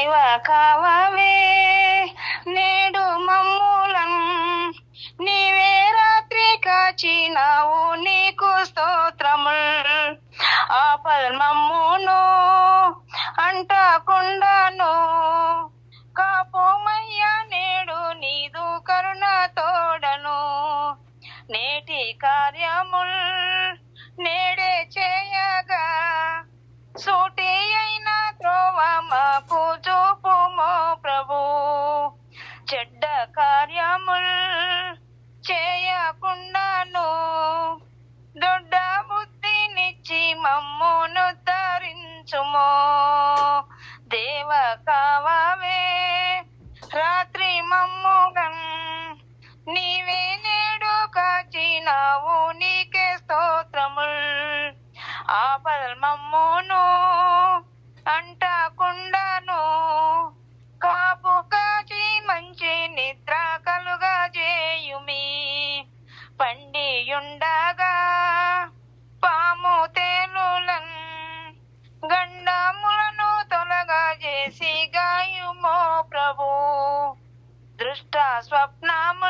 దేవ కావవే నేడు మమ్ములం, నీవే రాత్రి కాచినావు నీకు స్తోత్రముల్. ఆపల్ మమ్మును అంటకుండాను కాపోమయ్యా నేడు నీదు కరుణ తోడను. నేటి కార్యముల్ నేడే చేయగా సూటి అయిన త్రోవ మాకు చూపుమో ప్రభు. చెడ్డ కార్యముల్ చేయకుండాను దొడ్డ బుద్ధినిచ్చి మమ్మును ధరించుమో. దేవ కావవే రాత్రి మమ్ముగన్, నీవే నేడు కాచినావు నీకే స్తోత్రముల్. ఆపల్ మమ్మును అంటకుండాను కాపు కాచి మంచి నిద్ర కలుగా చేయుమి. పండియుండగా పాము తేలులన్ గండములను తొలగా చేసి గాయుమో ప్రభు. దృష్ట స్వప్నము